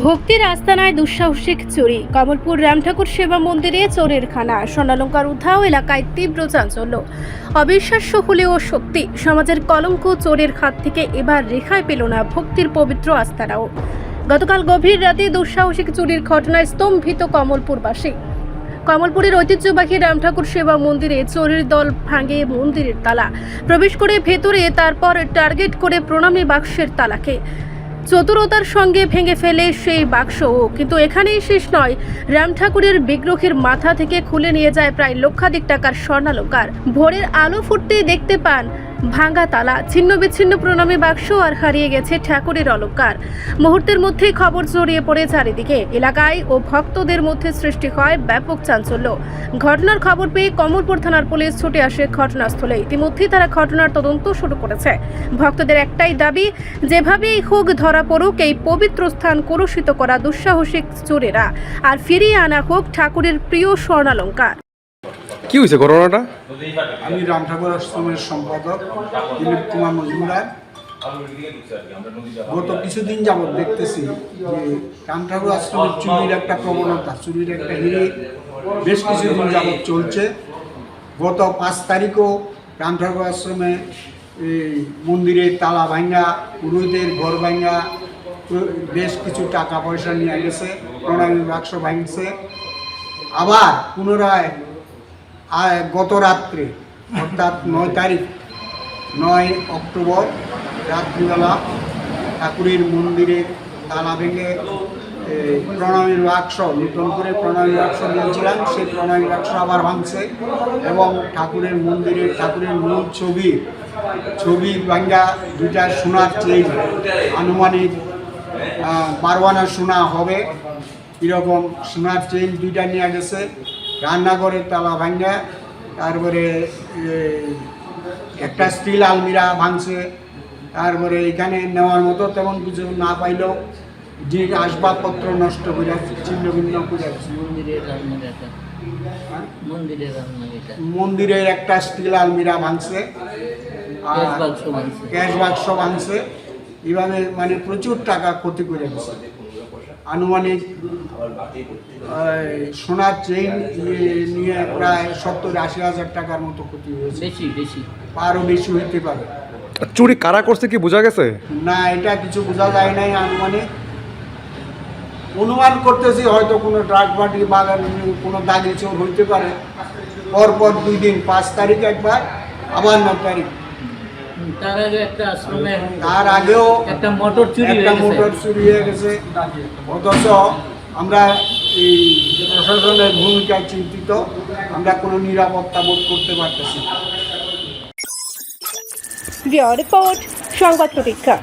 ভক্তির আস্তানায় দুঃসাহসিক চুরি। কমলপুর রামঠাকুর সেবা মন্দিরে চোরের খানা, স্বর্ণালঙ্কার উধাও, এলাকায় তীব্র চাঞ্চল্য। অবিশ্বাস্য হলেও সত্যি, সমাজের কলঙ্ক চোরের হাত থেকে এবার রেহাই পেল না ভক্তির পবিত্র আস্তানাও। গতকাল গভীর রাতে দুঃসাহসিক চুরির ঘটনায় স্তম্ভিত কমলপুরবাসী। কমলপুরের ঐতিহ্যবাহী রামঠাকুর সেবা মন্দিরে চোরের দল ভাঙে মন্দিরের তালা, প্রবেশ করে ভেতরে, তারপর টার্গেট করে প্রণামী বাক্সের তালাকে চতুরতার সঙ্গে ভেঙে ফেলে সেই বাক্সও। কিন্তু এখানেই শেষ নয়, রাম ঠাকুরের বিগ্রহের মাথা থেকে খুলে নিয়ে যায় প্রায় লক্ষাধিক টাকার স্বর্ণালঙ্কার। ভোরের আলো ফুটতেই দেখতে পান ভাঙা তালা, ছিন্ন বিচ্ছিন্ন প্রণামী বাক্স আর হারিয়ে গেছে ঠাকুরের অলঙ্কার। মুহূর্তের মধ্যেই খবর ছড়িয়ে পড়ে চারিদিকে। এলাকায় ও ভক্তদের মধ্যে সৃষ্টি হয় ব্যাপক চাঞ্চল্য। ঘটনার খবর পেয়ে কমলপুর থানার পুলিশ ছুটে আসে ঘটনাস্থলে। ইতিমধ্যেই তারা ঘটনার তদন্ত শুরু করেছে। ভক্তদের একটাই দাবি, যেভাবেই হোক ধরা পড়ুক এই পবিত্র স্থান কলুষিত করা দুঃসাহসিক চোরেরা, আর ফিরিয়ে আনা হোক ঠাকুরের প্রিয় স্বর্ণালঙ্কার। কি হয়েছে ঘটনাটা? আমি রাম ঠাকুর আশ্রমের সম্পাদক দিলীপ কুমার মজুমদার। গত কিছুদিন যাবৎ দেখতেছি যে রাম ঠাকুর আশ্রমের চুরির একটা প্রবণতা, চুরির একটা হিড়িক বেশ কিছুদিন যাবৎ চলছে। গত 5 তারিখও রাম ঠাকুর আশ্রমে মন্দিরের তালা ভাঙ্গা, পুরোহিতের ঘর ভাঙ্গা, বেশ কিছু টাকা পয়সা নিয়ে গেছে, প্রণামী বাক্স ভাঙছে। আবার পুনরায় গত রাত্রে অর্থাৎ 9 অক্টোবর রাত্রিবেলা ঠাকুরের মন্দিরের তালা ভেঙে প্রণামীর বাক্স, নতুন করে প্রণামী বাক্স নিয়েছিলাম, সেই প্রণামী বাক্স আবার ভাঙছে এবং ঠাকুরের মন্দিরের ঠাকুরের মূল ছবি ভাঙ্গা, 2টা সোনার চেইন, আনুমানিক 12 আনা সোনা হবে এরকম সোনার চেইন 2টা নিয়ে গেছে। রান্নাঘরের তালা ভাঙ্গা, তারপরে একটা স্টিল আলমিরা ভাঙছে। তারপরে এখানে নেওয়ার মতো তেমন কিছু না পাইলেও যে আসবাবপত্র নষ্ট করে ছিন্ন ভিন্ন করে মন্দিরের একটা স্টিল আলমিরা ভাঙছে, ক্যাশ বাক্স ভাঙছে। এভাবে মানে প্রচুর টাকা ক্ষতি করে গেছে। আনুমানিক সোনার চেইন নিয়ে প্রায় 70-80 হাজার টাকার মতো ক্ষতি হয়েছে। আরও বেশি হইতে পারে। চুরি কারা করছে কি বোঝা গেছে? না, এটা কিছু বোঝা যায় নাই। অনুমান করতেছি হয়তো কোনো ড্রাগ পার্টি বা কোনো দাগি চোর হইতে পারে। পরপর 2 দিন, 5 তারিখ একবার, আবার 9 তারিখ। তার আগেও একটা মোটর চুরি হয়ে গেছে। অথচ আমরা এই প্রশাসনের ভূমিকায় চিন্তিত, আমরা কোনো নিরাপত্তা বোধ করতে পারতেছি না। রিপোর্ট, সংবাদ প্রতীক্ষা।